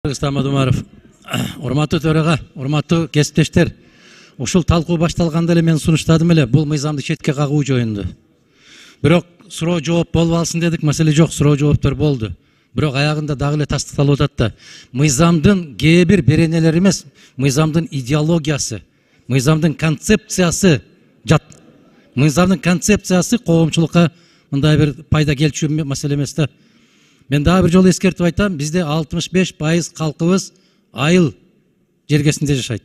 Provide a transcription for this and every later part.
Кыргызстан Мадумаров, урматтуу төраға, урматтуу кесиптештер, ушул талкуу башталганда эле мен сунуштадым эле бул мыйзамды четке кагуу жөнүндө. Бирок суроо жооп болуп алсын дедик, маселе жок, суроо жооптор болду. Бирок аягында дагы эле тастыкталып атат да. Мыйзамдын кээ бир беренелери эмес, мыйзамдын идеологиясы, мыйзамдын концепциясы жат. Мыйзамдын концепциясы коомчулукка мындай бир пайда келчү маселе эмес да. Мен дагы бир жолу эскертип айтам, бизде 65% калкыбыз айыл жергесинде жашайт.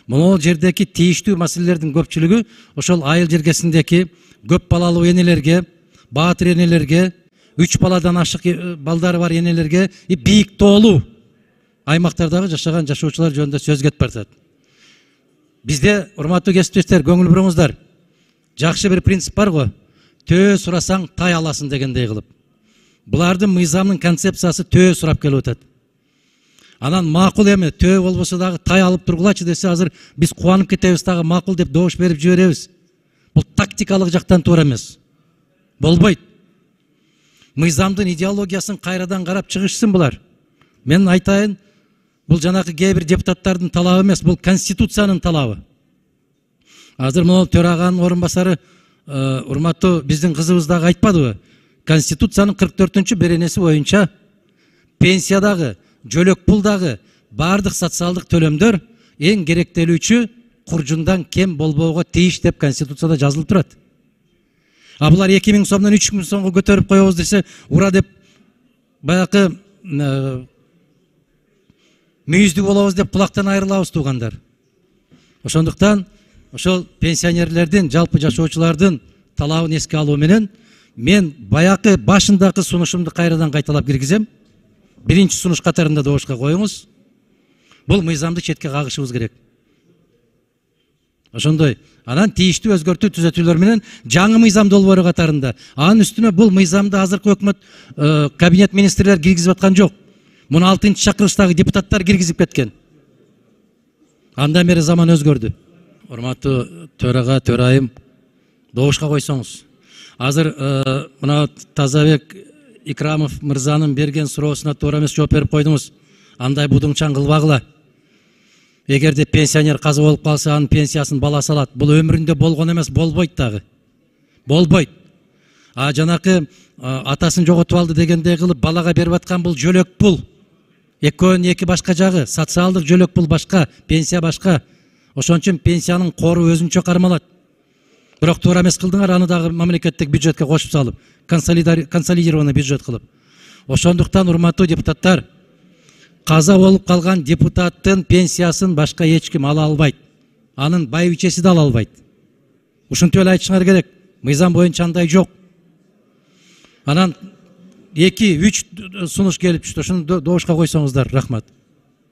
Могул жердеки тийиштүү маселелердин көпчүлүгү ошол айыл жергесиндеки көп балалуу энелерге, баатыр энелерге, 3 баладан ашык балдары бар энелерге бийик тоолуу аймактардагы жашаган жашоочулар жөнүндө сөз кетип баратат. Бизде, урматтуу кесиптештер, көңүл буруңуздар, жакшы бир принцип бар го, төө сурасаң тай аласың дегендей кылып. Булардын мыйзамдын концепциясы төө сурап келип атат. Анан макул эми, төө болбосо дагы тай алып тургулачы десе, азыр биз кубанып кетебиз дагы, макул деп добуш берип жиберебиз. Бул тактикалык жактан туура эмес. Болбойт. Мыйзамдын идеологиясын кайрадан карап чыгышсын булар. Мен айтайын, бул жанакы кээ бир депутаттардын талабы эмес, бул конституциянын талабы. Азыр могул төраганын орун басары, урматтуу биздин кызыбыз дагы айтпадыбы? Конституциянын 44-чү беренеси боюнча пенсиядагы, жөлөк пулдагы бардык социалдык төлөмдөр эң керектелүүчү куржундан кем болбоого тийиш деп Конституцияда жазылып турат. А булар 2000 сомдон 3000 сомго көтөрүп коебуз десе, ура деп баякы мүйүздүү болобуз деп кулактан айрылабыз туугандар. Ошондуктан ошол пенсионерлердин, жалпы жашоочулардын талабын эске алуу менен мен баякы башындагы сунушумду кайрадан кайталап киргизем. Биринчи сунуш катарында добушка коюңуз. Бул мыйзамды четке кагышыбыз керек. Ошондой. Анан тийиштүү өзгөртүү түзөтүүлөр менен жаңы мыйзам долбоору катарында. Анын үстүнө бул мыйзамды азыркы өкмөт кабинет министрлер киргизип аткан жок. Муну 6-чакырыштагы депутаттар киргизип кеткен. Андан бери заман өзгөрдү. Урматтуу төрага, төрайым, добушка койсоңуз. Азыр мына Тазабек Икрамов мырзанын берген суроосуна туура эмес жооп берип койдуңуз. Андай будуңчан кылбагыла. Эгерде пенсионер каза болуп калса, анын пенсиясын баласы алат. Бул өмүрүндө болгон эмес, болбойт дагы. Болбойт. А жанакы атасын жоготуп алды дегендей кылып балага берип аткан бул жөлөк пул. Экөөнүн эки башка жагы, социалдык жөлөк пул башка, пенсия башка. Ошон үчүн пенсиянын кору өзүнчө кармалат. Бирок туура эмес кылдыңар, аны дагы мамлекеттик бюджетке кошуп салып, консолидированный бюджет кылып. Ошондуктан, урматтуу депутаттар, каза болуп калган депутаттын пенсиясын башка эч ким ала албайт. Анын байбичеси да ала албайт. Ушинтип эле айтышыңар керек. Мыйзам боюнча андай жок. Анан 2-3 сунуш келип түштү. Ошону добушка койсоңуздар, рахмат.